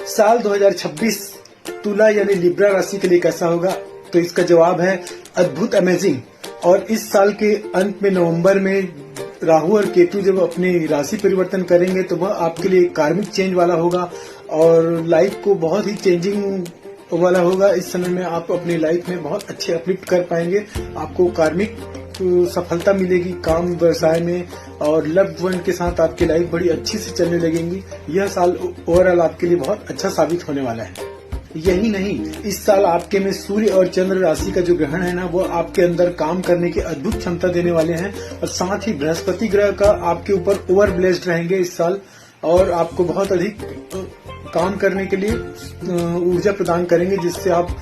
साल 2026 तुला यानी लिब्रा राशि के लिए कैसा होगा? तो इसका जवाब है अद्भुत, अमेजिंग। और इस साल के अंत में नवंबर में राहु और केतु जब अपनी राशि परिवर्तन करेंगे तो वह आपके लिए कार्मिक चेंज वाला होगा और लाइफ को बहुत ही चेंजिंग वाला होगा। इस समय में आप अपनी लाइफ में बहुत अच्छे अपलिफ्ट कर पाएंगे। आपको कार्मिक सफलता मिलेगी काम व्यवसाय में और लव्ड वन के साथ आपकी लाइफ बड़ी अच्छी से चलने लगेंगी। यह साल ओवरऑल आपके लिए बहुत अच्छा साबित होने वाला है। यही नहीं, इस साल आपके में सूर्य और चंद्र राशि का जो ग्रहण है ना, वो आपके अंदर काम करने की अद्भुत क्षमता देने वाले हैं। और साथ ही बृहस्पति ग्रह का आपके ऊपर ओवर ब्लेस्ड रहेंगे इस साल और आपको बहुत अधिक काम करने के लिए ऊर्जा प्रदान करेंगे, जिससे आप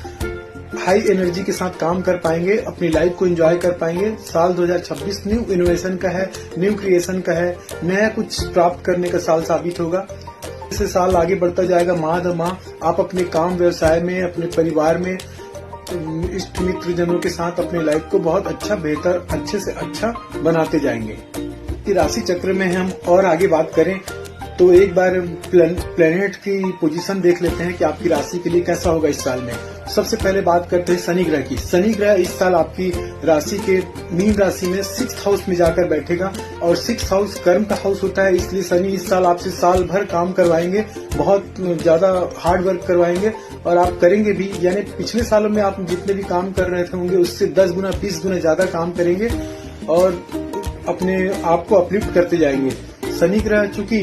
हाई एनर्जी के साथ काम कर पाएंगे, अपनी लाइफ को एंजॉय कर पाएंगे। साल 2026 न्यू इनोवेशन का है, न्यू क्रिएशन का है, नया कुछ प्राप्त करने का साल साबित होगा। इससे साल आगे बढ़ता जाएगा माह दर माह। आप अपने काम व्यवसाय में, अपने परिवार में, इष्ट मित्र जनों के साथ अपनी लाइफ को बहुत अच्छा, बेहतर, अच्छे से अच्छा बनाते जाएंगे। कि राशि चक्र में हम और आगे बात करें तो एक बार प्लेनेट की पोजीशन देख लेते हैं कि आपकी राशि के लिए कैसा होगा इस साल में। सबसे पहले बात करते हैं शनि ग्रह की। शनि ग्रह इस साल आपकी राशि के मीन राशि में 6th हाउस में जाकर बैठेगा और 6th हाउस कर्म का हाउस होता है, इसलिए शनि इस साल आपसे साल भर काम करवाएंगे, बहुत ज्यादा हार्ड वर्क करवाएंगे और आप करेंगे भी। यानी पिछले सालों में आप जितने भी काम कर रहे थे होंगे उससे 10 गुना 20 गुना ज्यादा काम करेंगे और अपने आप को अपलिफ्ट करते जाएंगे। शनि ग्रह चूंकि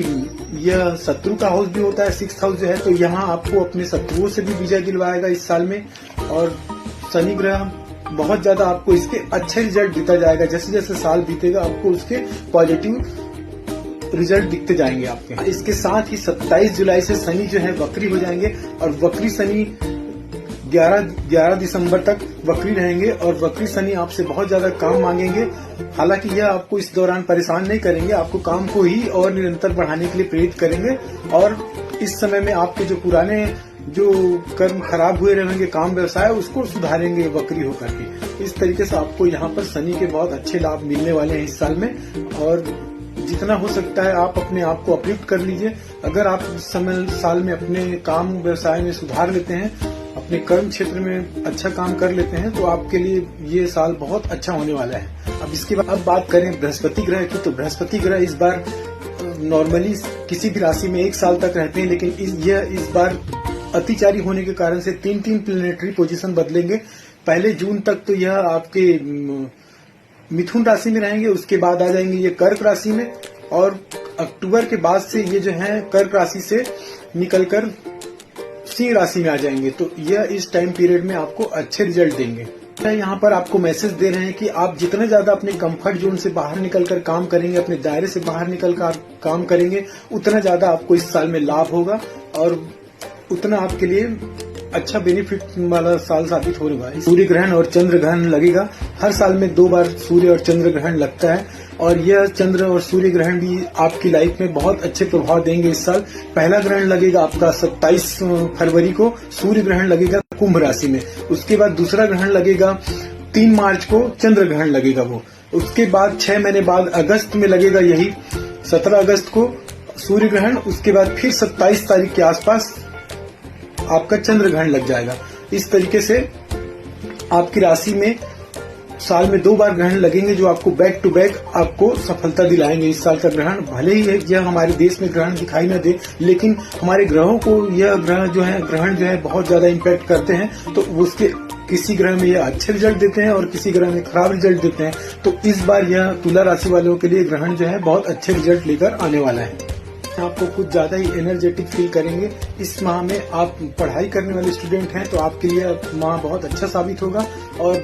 यह शत्रु का हाउस भी होता है, 6th हाउस जो है, तो यहाँ आपको अपने शत्रुओं से भी विजय दिलवाएगा इस साल में। और शनि ग्रह बहुत ज्यादा आपको इसके अच्छे रिजल्ट देता जाएगा। जैसे जैसे साल बीतेगा आपको उसके पॉजिटिव रिजल्ट दिखते जाएंगे आपके। इसके साथ ही 27 जुलाई से शनि जो है वक्री हो जाएंगे और वक्री शनि 11 दिसंबर तक वक्री रहेंगे और वक्री शनि आपसे बहुत ज्यादा काम मांगेंगे। हालांकि यह आपको इस दौरान परेशान नहीं करेंगे, आपको काम को ही और निरंतर बढ़ाने के लिए प्रेरित करेंगे और इस समय में आपके जो पुराने जो कर्म खराब हुए रहेंगे काम व्यवसाय, उसको सुधारेंगे वक्री होकर के। इस तरीके से आपको यहाँ पर शनि के बहुत अच्छे लाभ मिलने वाले हैं इस साल में और जितना हो सकता है आप अपने आप को अपलिफ्ट कर लीजिए। अगर आप इस समय साल में अपने काम व्यवसाय में सुधार लेते हैं, अपने कर्म क्षेत्र में अच्छा काम कर लेते हैं, तो आपके लिए ये साल बहुत अच्छा होने वाला है। अब इसके बाद अब बात करें बृहस्पति ग्रह की, तो बृहस्पति ग्रह इस बार नॉर्मली किसी भी राशि में 1 साल तक रहते हैं, लेकिन इस बार अतिचारी होने के कारण से 3 प्लेनेटरी पोजीशन बदलेंगे। पहले जून तक तो यह आपके मिथुन राशि में रहेंगे, उसके बाद आ जाएंगे ये कर्क राशि में और अक्टूबर के बाद से ये जो है कर्क राशि से निकलकर सिंह राशि में आ जाएंगे। तो यह इस टाइम पीरियड में आपको अच्छे रिजल्ट देंगे। यहाँ पर आपको मैसेज दे रहे हैं कि आप जितने ज्यादा अपने कंफर्ट जोन से बाहर निकलकर काम करेंगे, अपने दायरे से बाहर निकलकर काम करेंगे, उतना ज्यादा आपको इस साल में लाभ होगा और उतना आपके लिए अच्छा बेनिफिट वाला साल साबित होगा। सूर्य ग्रहण और चंद्र ग्रहण लगेगा। हर साल में 2 बार सूर्य और चंद्र ग्रहण लगता है और यह चंद्र और सूर्य ग्रहण भी आपकी लाइफ में बहुत अच्छे प्रभाव देंगे इस साल। पहला ग्रहण लगेगा आपका 27 फरवरी को, सूर्य ग्रहण लगेगा कुंभ राशि में। उसके बाद दूसरा ग्रहण लगेगा 3 मार्च को, चंद्र ग्रहण लगेगा वो। उसके बाद 6 महीने बाद अगस्त में लगेगा यही 17 अगस्त को सूर्य ग्रहण। उसके बाद फिर 27 तारीख के आसपास आपका चंद्र ग्रहण लग जाएगा। इस तरीके से आपकी राशि में साल में 2 बार ग्रहण लगेंगे जो आपको बैक टू बैक आपको सफलता दिलाएंगे। इस साल का ग्रहण भले ही यह हमारे देश में ग्रहण दिखाई न दे, लेकिन हमारे ग्रहों को यह ग्रहण जो है बहुत ज्यादा इम्पैक्ट करते हैं। तो उसके किसी ग्रह में यह अच्छे रिजल्ट देते हैं और किसी ग्रह में खराब रिजल्ट देते हैं। तो इस बार यह तुला राशि वालों के लिए ग्रहण जो है बहुत अच्छे रिजल्ट लेकर आने वाला है। आपको कुछ ज्यादा ही एनर्जेटिक फील करेंगे। इस माह में आप पढ़ाई करने वाले स्टूडेंट हैं तो आपके लिए माह बहुत अच्छा साबित होगा। और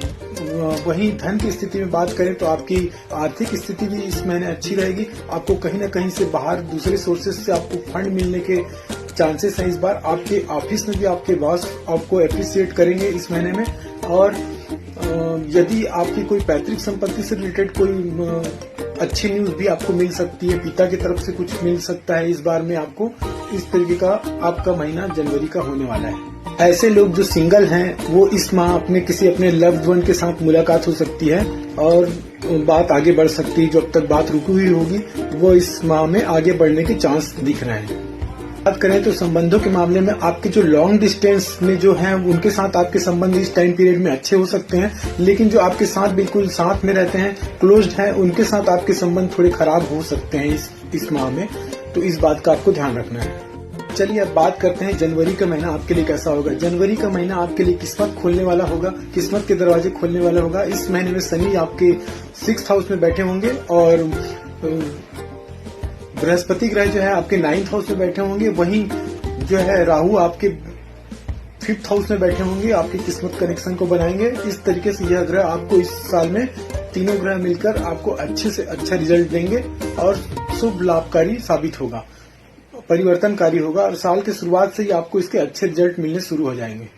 वहीं धन की स्थिति में बात करें तो आपकी आर्थिक स्थिति भी इस महीने अच्छी रहेगी। आपको कहीं न कहीं से बाहर दूसरे सोर्सेज से आपको फंड मिलने के चांसेस हैं। इस बार आपके ऑफिस में भी आपके बॉस आपको अप्रिशिएट करेंगे इस महीने में। और यदि आपकी कोई पैतृक संपत्ति से रिलेटेड कोई अच्छी न्यूज भी आपको मिल सकती है, पिता की तरफ से कुछ मिल सकता है इस बार में आपको। इस तरीके का आपका महीना जनवरी का होने वाला है। ऐसे लोग जो सिंगल हैं वो इस माह अपने लव्ड वन के साथ मुलाकात हो सकती है और बात आगे बढ़ सकती है। जब तक बात रुकी हुई होगी वो इस माह में आगे बढ़ने के चांस दिख रहे हैं। बात करें तो संबंधों के मामले में आपके जो लॉन्ग डिस्टेंस में जो हैं उनके साथ आपके संबंध इस टाइम पीरियड में अच्छे हो सकते हैं, लेकिन जो आपके साथ बिल्कुल साथ में रहते हैं, क्लोज्ड हैं, उनके साथ आपके संबंध थोड़े खराब हो सकते हैं इस माह में। तो इस बात का आपको ध्यान रखना है। चलिए अब बात करते हैं जनवरी का महीना आपके लिए कैसा होगा। जनवरी का महीना आपके लिए किस्मत खोलने वाला होगा, किस्मत के दरवाजे खोलने वाला होगा। इस महीने में शनि आपके 6th हाउस में बैठे होंगे और बृहस्पति ग्रह जो है आपके 9th हाउस में बैठे होंगे। वहीं जो है राहु आपके 5th हाउस में बैठे होंगे, आपकी किस्मत कनेक्शन को बनाएंगे। इस तरीके से यह ग्रह आपको इस साल में तीनों ग्रह मिलकर आपको अच्छे से अच्छा रिजल्ट देंगे और शुभ लाभकारी साबित होगा, परिवर्तनकारी होगा और साल की शुरुआत से ही आपको इसके अच्छे रिजल्ट मिलने शुरू हो जाएंगे।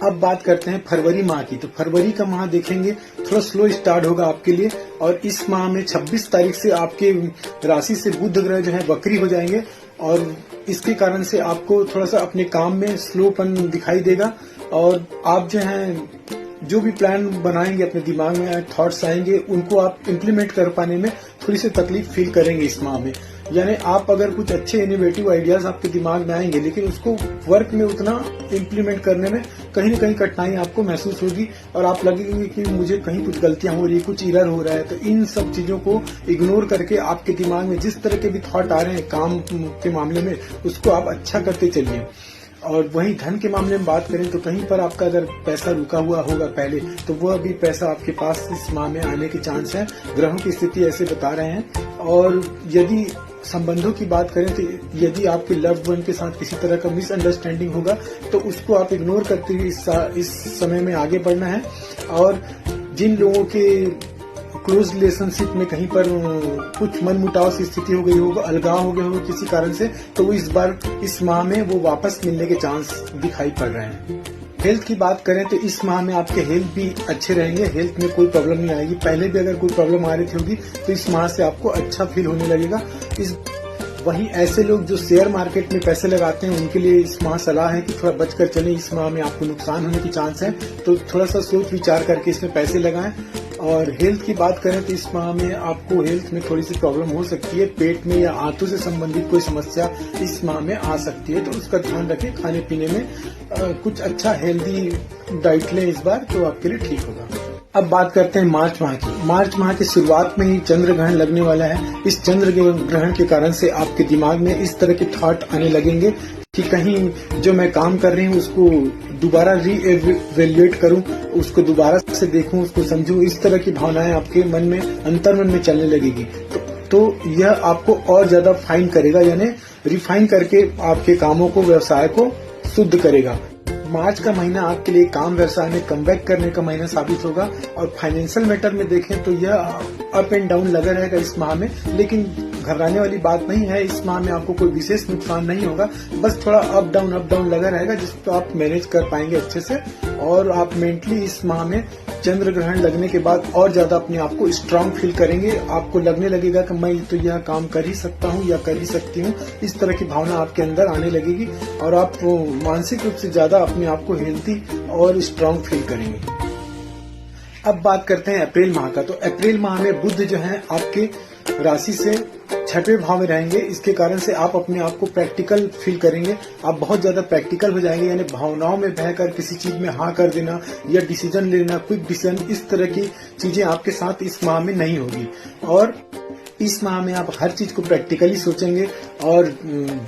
अब बात करते हैं फरवरी माह की। तो फरवरी का माह देखेंगे थोड़ा स्लो स्टार्ट होगा आपके लिए और इस माह में 26 तारीख से आपके राशि से बुध ग्रह जो है वक्री हो जाएंगे और इसके कारण से आपको थोड़ा सा अपने काम में स्लोपन दिखाई देगा और आप जो है जो भी प्लान बनाएंगे अपने दिमाग में थॉट्स आएंगे उनको आप इम्प्लीमेंट कर पाने में थोड़ी सी तकलीफ फील करेंगे इस माह में। यानी आप अगर कुछ अच्छे इनोवेटिव आइडियाज आपके दिमाग में आएंगे लेकिन उसको वर्क में उतना इम्प्लीमेंट करने में कहीं न कहीं कठिनाई आपको महसूस होगी और आप लगेंगे कि मुझे कहीं कुछ गलतियां हो रही है, कुछ एरर हो रहा है। तो इन सब चीजों को इग्नोर करके आपके दिमाग में जिस तरह के भी थॉट आ रहे हैं काम के मामले में उसको आप अच्छा करते चलिए। और वहीं धन के मामले में बात करें तो कहीं पर आपका अगर पैसा रुका हुआ होगा पहले तो वह भी पैसा आपके पास इस माह में आने के चांस है, ग्रहों की स्थिति ऐसे बता रहे हैं। और यदि संबंधों की बात करें तो यदि आपके लव्ड वन के साथ किसी तरह का मिसअंडरस्टैंडिंग होगा तो उसको आप इग्नोर करते हुए इस समय में आगे बढ़ना है। और जिन लोगों के क्लोज रिलेशनशिप में कहीं पर कुछ मनमुटाव की स्थिति हो गई होगा, अलगाव हो गया होगा किसी कारण से, तो वो इस बार इस माह में वो वापस मिलने के चांस दिखाई पड़ रहे हैं। हेल्थ की बात करें तो इस माह में आपके हेल्थ भी अच्छे रहेंगे, हेल्थ में कोई प्रॉब्लम नहीं आएगी। पहले भी अगर कोई प्रॉब्लम आ रही थी होगी तो इस माह से आपको अच्छा फील होने लगेगा। वहीं ऐसे लोग जो शेयर मार्केट में पैसे लगाते हैं उनके लिए इस माह सलाह है कि थोड़ा बचकर चलें, इस माह में आपको नुकसान होने की चांस है, तो थोड़ा सा सोच विचार करके इसमें पैसे लगाएं। और हेल्थ की बात करें तो इस माह में आपको हेल्थ में थोड़ी सी प्रॉब्लम हो सकती है, पेट में या आंतों से संबंधित कोई समस्या इस माह में आ सकती है, तो उसका ध्यान रखें। खाने पीने में कुछ अच्छा हेल्दी डाइट लें इस बार तो आपके लिए ठीक होगा। अब बात करते हैं मार्च माह की। मार्च माह की शुरुआत में ही चंद्र ग्रहण लगने वाला है। इस चंद्र ग्रहण के कारण से आपके दिमाग में इस तरह के थॉट आने लगेंगे कि कहीं जो मैं काम कर रही हूँ उसको दोबारा रीएवेल्युएट करूं, उसको दोबारा से देखूं, उसको समझूं। इस तरह की भावनाएं आपके मन में अंतर्मन में चलने लगेगी तो यह आपको और ज्यादा फाइन करेगा, यानी रिफाइन करके आपके कामों को, व्यवसाय को शुद्ध करेगा। मार्च का महीना आपके लिए काम व्यवसाय में कमबैक करने का महीना साबित होगा। और फाइनेंशियल मैटर में देखें तो यह अप एंड डाउन लगा रहेगा इस माह में, लेकिन घबराने वाली बात नहीं है। इस माह में आपको कोई विशेष नुकसान नहीं होगा, बस थोड़ा अप डाउन लगा रहेगा जिसको आप मैनेज कर पाएंगे अच्छे से। और आप मेंटली इस माह में चंद्र ग्रहण लगने के बाद और ज्यादा अपने आप को स्ट्रांग फील करेंगे। आपको लगने लगेगा कि मैं तो यह काम कर ही सकता हूँ या कर ही सकती हूँ, इस तरह की भावना आपके अंदर आने लगेगी और आप मानसिक रूप से ज्यादा अपने आप को हेल्थी और स्ट्रांग फील करेंगे। अब बात करते हैं अप्रैल माह का। तो अप्रैल माह में बुध जो है आपके राशि से 6वें भाव में रहेंगे। इसके कारण से आप अपने आप को प्रैक्टिकल फील करेंगे, आप बहुत ज्यादा प्रैक्टिकल हो जाएंगे, यानी भावनाओं में बहकर किसी चीज में हाँ कर देना या डिसीजन लेना, क्विक डिसीजन, इस तरह की चीजें आपके साथ इस माह में नहीं होगी। और इस माह में आप हर चीज को प्रैक्टिकली सोचेंगे। और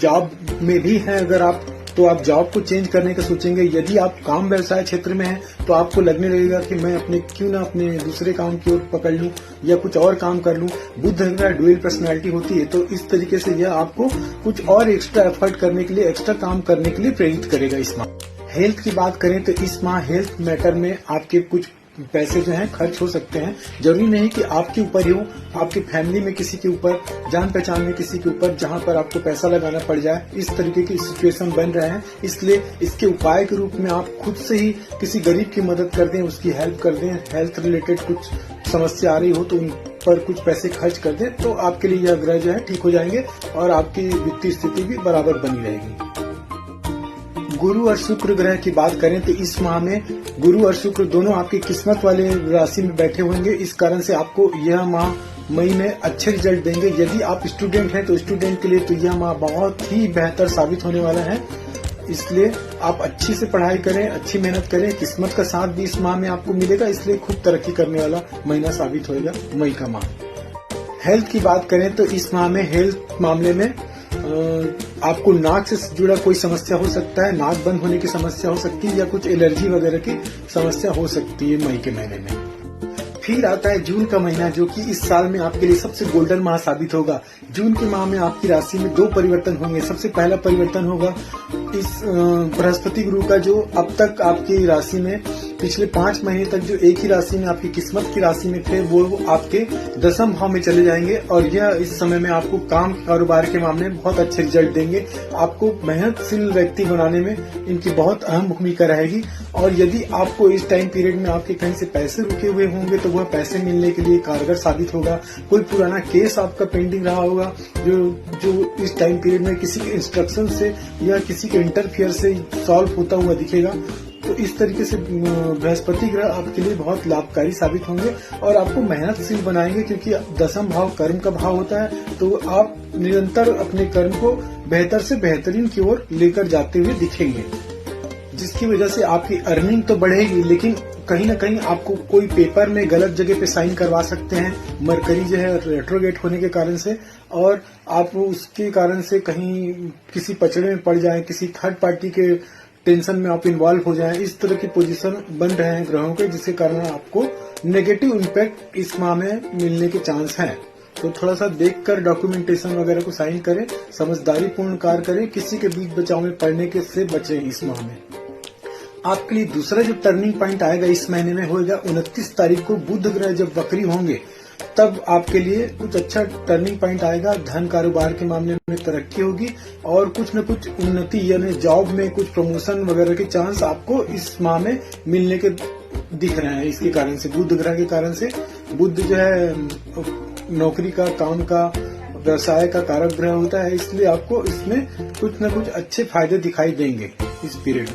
जॉब में भी हैं अगर आप तो आप जॉब को चेंज करने का सोचेंगे। यदि आप काम व्यवसाय क्षेत्र में हैं तो आपको लगने लगेगा कि मैं क्यों ना अपने दूसरे काम की ओर पकड़ लूं या कुछ और काम कर लूं। बुध ग्रह ड्यूअल पर्सनालिटी होती है, तो इस तरीके से यह आपको कुछ और एक्स्ट्रा एफर्ट करने के लिए, एक्स्ट्रा काम करने के लिए प्रेरित करेगा इस माह। हेल्थ की बात करें तो इस माह हेल्थ मैटर में आपके कुछ पैसे जो हैं खर्च हो सकते हैं। जरूरी नहीं कि आपके ऊपर ही हो, आपकी फैमिली में किसी के ऊपर, जान पहचान में किसी के ऊपर, जहां पर आपको पैसा लगाना पड़ जाए, इस तरीके की सिचुएशन बन रहे हैं। इसलिए इसके उपाय के रूप में आप खुद से ही किसी गरीब की मदद कर दें, उसकी हेल्प कर दें। हेल्थ रिलेटेड कुछ समस्या आ रही हो तो उन पर कुछ पैसे खर्च कर दें, तो आपके लिए यह ग्रह जो है ठीक हो जाएंगे और आपकी वित्तीय स्थिति भी बराबर बनी रहेगी। गुरु और शुक्र ग्रह की बात करें तो इस माह में गुरु और शुक्र दोनों आपकी किस्मत वाले राशि में बैठे होंगे। इस कारण से आपको यह माह मई में अच्छे रिजल्ट देंगे। यदि आप स्टूडेंट हैं तो स्टूडेंट के लिए तो यह माह बहुत ही बेहतर साबित होने वाला है। इसलिए आप अच्छी से पढ़ाई करें, अच्छी मेहनत करें, किस्मत का साथ भी इस माह में आपको मिलेगा। इसलिए खूब तरक्की करने वाला महीना साबित होगा मई का माह। हेल्थ की बात करें तो इस माह में हेल्थ मामले में आपको नाक से जुड़ा कोई समस्या हो सकता है, नाक बंद होने की समस्या हो सकती है या कुछ एलर्जी वगैरह की समस्या हो सकती है मई के महीने में। फिर आता है जून का महीना, जो कि इस साल में आपके लिए सबसे गोल्डन माह साबित होगा। जून के माह में आपकी राशि में 2 परिवर्तन होंगे। सबसे पहला परिवर्तन होगा इस बृहस्पति गुरु का, जो अब तक आपकी राशि में पिछले 5 महीने तक जो एक ही राशि में आपकी किस्मत की राशि में थे, वो आपके 10वें भाव में चले जाएंगे और यह इस समय में आपको काम कारोबार के मामले में बहुत अच्छे रिजल्ट देंगे। आपको मेहनतशील व्यक्ति बनाने में इनकी बहुत अहम भूमिका रहेगी। और यदि आपको इस टाइम पीरियड में आपके कहीं से पैसे रुके हुए होंगे तो वह पैसे मिलने के लिए कारगर साबित होगा। कोई पुराना केस आपका पेंडिंग रहा होगा जो इस टाइम पीरियड में किसी के इंस्ट्रक्शन से या किसी के इंटरफियर से सॉल्व होता हुआ दिखेगा। तो इस तरीके से बृहस्पति ग्रह आपके लिए बहुत लाभकारी साबित होंगे और आपको मेहनतशील बनाएंगे, क्योंकि 10वां भाव कर्म का भाव होता है। तो आप निरंतर अपने कर्म को बेहतर से बेहतरीन की ओर लेकर जाते हुए दिखेंगे, जिसकी वजह से आपकी अर्निंग तो बढ़ेगी, लेकिन कहीं न कहीं आपको कोई पेपर में गलत जगह पे साइन करवा सकते हैं मरकरी जो है रेट्रोगेट होने के कारण से, और आप उसके कारण से कहीं किसी पचड़े में पड़ जाएं, किसी थर्ड पार्टी के टेंशन में आप इन्वॉल्व हो जाएं। इस तरह की पोजीशन बन रहे हैं ग्रहों के, जिसके कारण आपको नेगेटिव इम्पैक्ट इस माह में मिलने के चांस हैं। तो थोड़ा सा देखकर डॉक्यूमेंटेशन वगैरह को साइन करें, समझदारी पूर्ण कार्य करें, किसी के बीच बचाव में पड़ने के से बचें। इस माह में आपके लिए दूसरा जो टर्निंग पॉइंट आएगा इस महीने में होगा 29 तारीख को। बुध ग्रह जब वक्री होंगे तब आपके लिए कुछ अच्छा टर्निंग पॉइंट आएगा। धन कारोबार के मामले में तरक्की होगी और कुछ न कुछ उन्नति, यानी जॉब में कुछ प्रमोशन वगैरह के चांस आपको इस माह में मिलने के दिख रहे हैं। इसके कारण से बुध ग्रह के कारण से, बुध जो है नौकरी का, काम का, व्यवसाय का कारक ग्रह होता है, इसलिए आपको इसमें कुछ न कुछ अच्छे फायदे दिखाई देंगे इस पीरियड।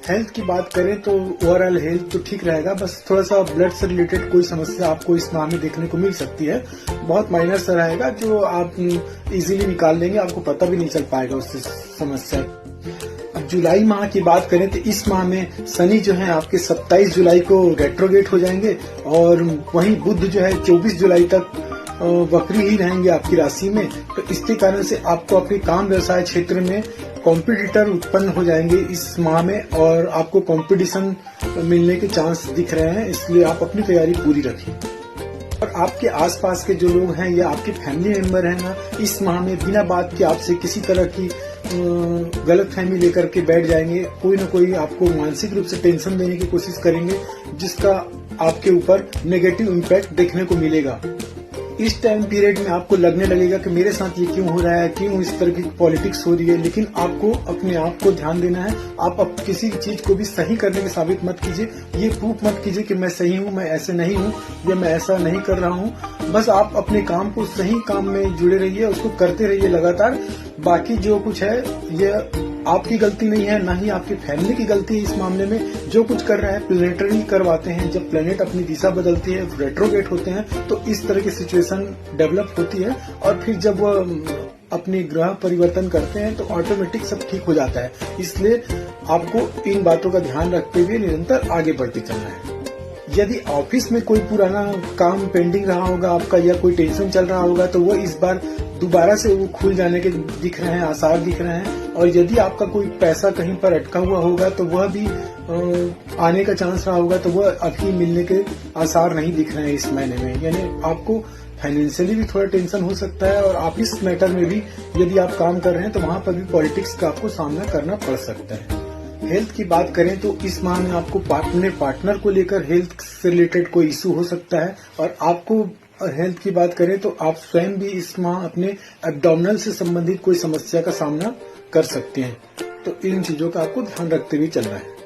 हेल्थ की बात करें तो ओवरऑल हेल्थ तो ठीक रहेगा, बस थोड़ा सा ब्लड से रिलेटेड कोई समस्या आपको इस माह में देखने को मिल सकती है। बहुत माइनर सा रहेगा जो आप इजीली निकाल लेंगे, आपको पता भी नहीं चल पाएगा उससे समस्या। अब जुलाई माह की बात करें तो इस माह में शनि जो है आपके 27 जुलाई को रेट्रोगेट हो जाएंगे और वहीं बुध जो है 24 जुलाई तक वक्री ही रहेंगे आपकी राशि में। तो इसके कारण से आपको अपने काम व्यवसाय क्षेत्र में कॉम्पिटिटर उत्पन्न हो जाएंगे इस माह में और आपको कंपटीशन मिलने के चांस दिख रहे हैं, इसलिए आप अपनी तैयारी पूरी रखें। और आपके आसपास के जो लोग हैं या आपके फैमिली मेंबर हैं ना, इस माह में बिना बात के आपसे किसी तरह की गलत फहमी लेकर के बैठ जाएंगे। कोई न कोई आपको मानसिक रूप से टेंशन देने की कोशिश करेंगे, जिसका आपके ऊपर नेगेटिव इम्पैक्ट देखने को मिलेगा। इस टाइम पीरियड में आपको लगने लगेगा कि मेरे साथ ये क्यों हो रहा है, क्यों इस तरह की पॉलिटिक्स हो रही है, लेकिन आपको अपने आप को ध्यान देना है। आप किसी चीज को भी सही करने के साबित मत कीजिए, ये प्रूफ मत कीजिए कि मैं सही हूँ, मैं ऐसे नहीं हूँ या मैं ऐसा नहीं कर रहा हूँ। बस आप अपने काम को, सही काम में जुड़े रहिए, उसको करते रहिए लगातार। बाकी जो कुछ है ये आपकी गलती नहीं है, ना ही आपकी फैमिली की गलती है। इस मामले में जो कुछ कर रहा है प्लेनेटरी करवाते हैं, जब प्लेनेट अपनी दिशा बदलती है, रेट्रोगेट होते हैं, तो इस तरह की सिचुएशन डेवलप होती है और फिर जब वो अपनी ग्रह परिवर्तन करते हैं तो ऑटोमेटिक सब ठीक हो जाता है। इसलिए आपको इन बातों का ध्यान रखते हुए निरंतर आगे बढ़ते चलना है। यदि ऑफिस में कोई पुराना काम पेंडिंग रहा होगा आपका या कोई टेंशन चल रहा होगा तो वो इस बार दोबारा से वो खुल जाने के दिख रहे हैं, आसार दिख रहे हैं। और यदि आपका कोई पैसा कहीं पर अटका हुआ होगा तो वह भी आने का चांस रहा होगा, तो वह अभी मिलने के आसार नहीं दिख रहे हैं इस महीने में। यानी आपको फाइनेंशियली भी थोड़ा टेंशन हो सकता है और ऑफिस मैटर में भी यदि आप काम कर रहे हैं तो वहां पर भी पॉलिटिक्स का आपको सामना करना पड़ सकता है। हेल्थ की बात करें तो इस माह में आपको अपने पार्टनर को लेकर हेल्थ से रिलेटेड कोई इशू हो सकता है। और आपको हेल्थ की बात करें तो आप स्वयं भी इस माह अपने एब्डोमिनल से संबंधित कोई समस्या का सामना कर सकते हैं, तो इन चीजों का आपको ध्यान रखते हुए चलना है।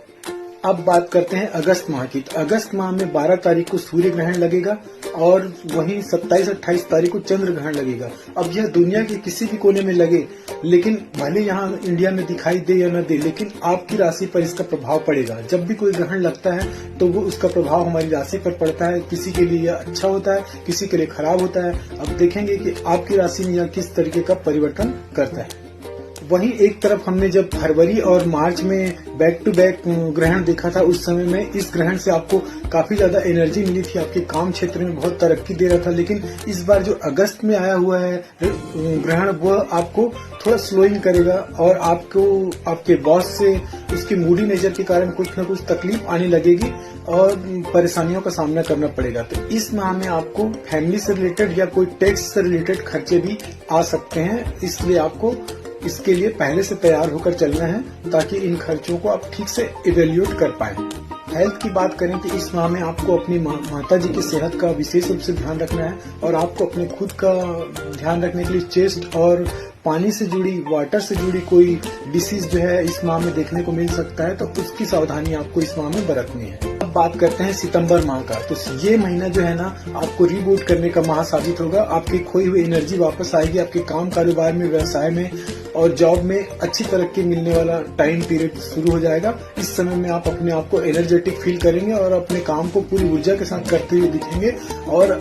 अब बात करते हैं अगस्त माह की। तो अगस्त माह में 12 तारीख को सूर्य ग्रहण लगेगा और वहीं 27-28 तारीख को चंद्र ग्रहण लगेगा। अब यह दुनिया के किसी भी कोने में लगे, लेकिन भले यहाँ इंडिया में दिखाई दे या न दे, लेकिन आपकी राशि पर इसका प्रभाव पड़ेगा। जब भी कोई ग्रहण लगता है तो वो उसका प्रभाव हमारी राशि पर पड़ता है। किसी के लिए यह अच्छा होता है, किसी के लिए खराब होता है। अब देखेंगे कि आपकी राशि में यह किस तरीके का परिवर्तन करता है। वहीं एक तरफ हमने जब फरवरी और मार्च में बैक टू बैक ग्रहण देखा था, उस समय में इस ग्रहण से आपको काफी ज्यादा एनर्जी मिली थी, आपके काम क्षेत्र में बहुत तरक्की दे रहा था। लेकिन इस बार जो अगस्त में आया हुआ है ग्रहण, वह आपको थोड़ा स्लोइंग करेगा और आपको आपके बॉस से उसके मूडी नेचर के कारण कुछ न कुछ तकलीफ आने लगेगी और परेशानियों का सामना करना पड़ेगा। तो इस माह में आपको फैमिली से रिलेटेड या कोई टैक्स से रिलेटेड खर्चे भी आ सकते हैं, इसलिए आपको इसके लिए पहले से तैयार होकर चलना है ताकि इन खर्चों को आप ठीक से इवेल्युएट कर पाए। हेल्थ की बात करें तो इस माह में आपको अपनी माता जी की सेहत का विशेष रूप से ध्यान रखना है और आपको अपने खुद का ध्यान रखने के लिए चेस्ट और पानी से जुड़ी, वाटर से जुड़ी कोई डिसीज जो है इस माह में देखने को मिल सकता है, तो उसकी सावधानी आपको इस माह में बरतनी है। अब बात करते हैं सितंबर माह का। तो ये महीना जो है ना, आपको रीबूट करने का माह साबित होगा। आपकी खोई हुई एनर्जी वापस आएगी, आपके काम कारोबार में, व्यवसाय में और जॉब में अच्छी तरक्की मिलने वाला टाइम पीरियड शुरू हो जाएगा। इस समय में आप अपने आप को एनर्जेटिक फील करेंगे और अपने काम को पूरी ऊर्जा के साथ करते हुए दिखेंगे और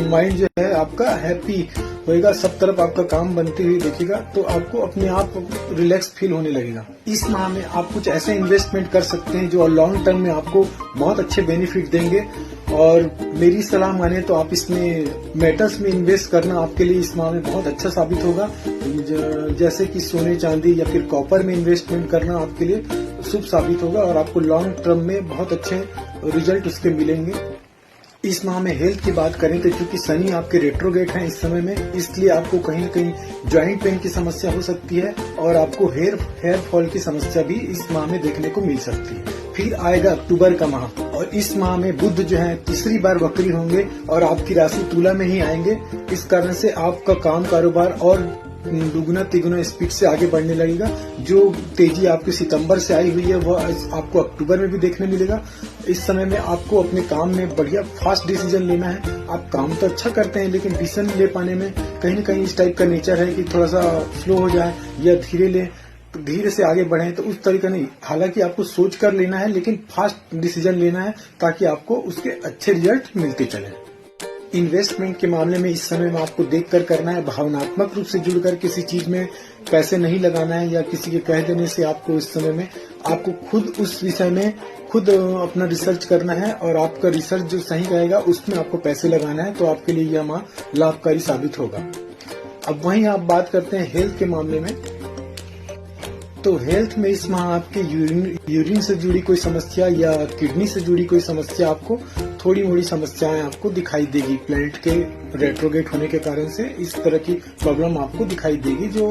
माइंड जो है आपका हैप्पी होएगा, सब तरफ आपका काम बनते हुए दिखेगा, तो आपको अपने आप रिलैक्स फील होने लगेगा। इस माह में आप कुछ ऐसे इन्वेस्टमेंट कर सकते हैं जो लॉन्ग टर्म में आपको बहुत अच्छे बेनिफिट देंगे और मेरी सलाह माने तो आप इसमें मेटल्स में इन्वेस्ट करना आपके लिए इस माह में बहुत अच्छा साबित होगा। जैसे कि सोने चांदी या फिर कॉपर में इन्वेस्टमेंट करना आपके लिए शुभ साबित होगा और आपको लॉन्ग टर्म में बहुत अच्छे रिजल्ट उसके मिलेंगे। इस माह में हेल्थ की बात करें तो चूंकि शनि आपके रेट्रोगेट हैं इस समय में, इसलिए आपको कहीं न कहीं जॉइंट पेन की समस्या हो सकती है और आपको हेयर फॉल की समस्या भी इस माह में देखने को मिल सकती है। फिर आएगा अक्टूबर का माह और इस माह में बुध जो है तीसरी बार वक्री होंगे और आपकी राशि तुला में ही आएंगे। इस कारण से आपका काम कारोबार और दुगुना तिगुना स्पीड से आगे बढ़ने लगेगा। जो तेजी आपके सितंबर से आई हुई है वह आपको अक्टूबर में भी देखने मिलेगा। इस समय में आपको अपने काम में बढ़िया फास्ट डिसीजन लेना है। आप काम तो अच्छा करते हैं लेकिन डिसीजन ले पाने में कहीं न कहीं इस टाइप का नेचर है कि थोड़ा सा स्लो हो जाए या धीरे से आगे बढ़े, तो उस तरीका नहीं। हालांकि आपको सोच कर लेना है लेकिन फास्ट डिसीजन लेना है ताकि आपको उसके अच्छे रिजल्ट मिलते चले। इन्वेस्टमेंट के मामले में इस समय में आपको देखकर करना है, भावनात्मक रूप से जुड़कर किसी चीज में पैसे नहीं लगाना है या किसी के कह देने से आपको इस समय में आपको खुद उस विषय में खुद अपना रिसर्च करना है और आपका रिसर्च जो सही रहेगा उसमें आपको पैसे लगाना है, तो आपके लिए यह माह लाभकारी साबित होगा। अब वहीं आप बात करते हैं हेल्थ के मामले में। तो हेल्थ में इस माह आपके यूरिन से जुड़ी कोई समस्या या किडनी से जुड़ी कोई समस्या, आपको थोड़ी मोड़ी समस्याएं आपको दिखाई देगी। प्लैनेट के रेट्रोगेट होने के कारण से इस तरह की प्रॉब्लम आपको दिखाई देगी जो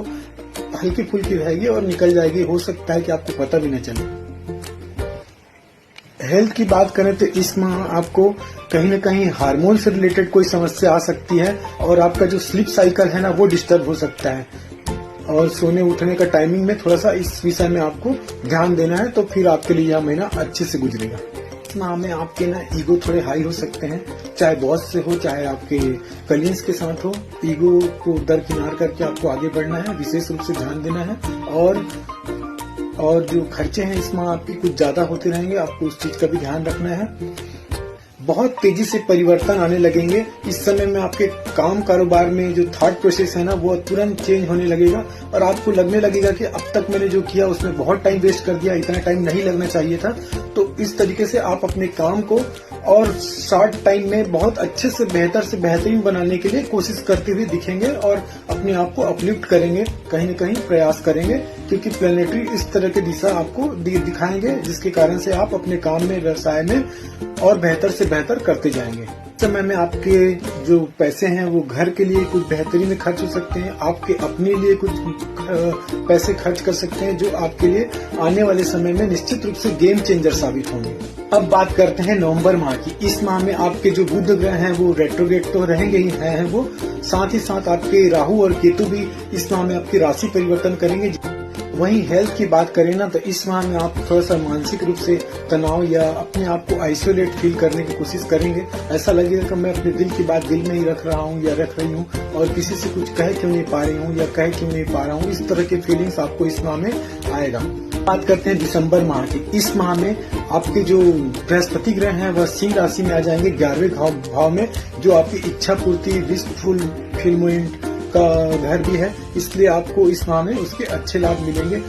हल्की फुल्की रहेगी और निकल जाएगी। हो सकता है कि आपको पता भी न चले। हेल्थ की बात करें तो इस माह आपको कहीं न कहीं हार्मोन से रिलेटेड कोई समस्या आ सकती है और आपका जो स्लीप साइकिल है ना वो डिस्टर्ब हो सकता है और सोने उठने का टाइमिंग में थोड़ा सा इस विषय में आपको ध्यान देना है, तो फिर आपके लिए यह महीना अच्छे से गुजरेगा। इस माह में आपके ना ईगो थोड़े हाई हो सकते हैं, चाहे बॉस से हो चाहे आपके कलीग्स के साथ हो। ईगो को दरकिनार करके आपको आगे बढ़ना है, विशेष रूप से ध्यान देना है और जो खर्चे हैं इस माह आपके कुछ ज्यादा होते रहेंगे, आपको उस चीज का भी ध्यान रखना है। बहुत तेजी से परिवर्तन आने लगेंगे इस समय में। आपके काम कारोबार में जो थॉट प्रोसेस है ना वो तुरंत चेंज होने लगेगा और आपको लगने लगेगा कि अब तक मैंने जो किया उसमें बहुत टाइम वेस्ट कर दिया, इतना टाइम नहीं लगना चाहिए था। तो इस तरीके से आप अपने काम को और शॉर्ट टाइम में बहुत अच्छे से बेहतरीन बनाने के लिए कोशिश करते हुए दिखेंगे और अपने आप को अपलिफ्ट करेंगे, कहीं न कहीं प्रयास करेंगे, क्योंकि प्लैनेटरी इस तरह की दिशा आपको दिखाएंगे जिसके कारण से आप अपने काम में, व्यवसाय में और बेहतर से बेहतर करते जाएंगे। समय में आपके जो पैसे हैं वो घर के लिए कुछ बेहतरीन खर्च हो सकते हैं, आपके अपने लिए कुछ पैसे खर्च कर सकते हैं जो आपके लिए आने वाले समय में निश्चित रूप से गेम चेंजर साबित होंगे। अब बात करते हैं नवंबर माह की। इस माह में आपके जो बुध ग्रह हैं वो रेट्रोगेट तो रहेंगे ही हैं वो, साथ ही साथ आपके राहु और केतु भी इस माह में आपकी राशि परिवर्तन करेंगे, वहीं हेल्थ की बात करें ना, तो इस माह में आप थोड़ा सा मानसिक रूप से तनाव या अपने आप को आइसोलेट फील करने की कोशिश करेंगे। ऐसा लगेगा कि मैं अपने दिल की बात दिल में ही रख रहा हूँ या रख रही हूँ और किसी से कुछ कह क्यों नहीं पा रही हूँ या कह क्यों नहीं पा रहा हूँ। इस तरह के फीलिंग्स आपको इस माह में आएगा। बात करते हैं दिसंबर माह की। इस माह में आपके जो बृहस्पति ग्रह हैं वह सिंह राशि में आ जाएंगे 11वें भाव में, जो आपकी इच्छा पूर्ति, विश फुलफिलमेंट का घर भी है। इसलिए आपको इस माह में उसके अच्छे लाभ मिलेंगे।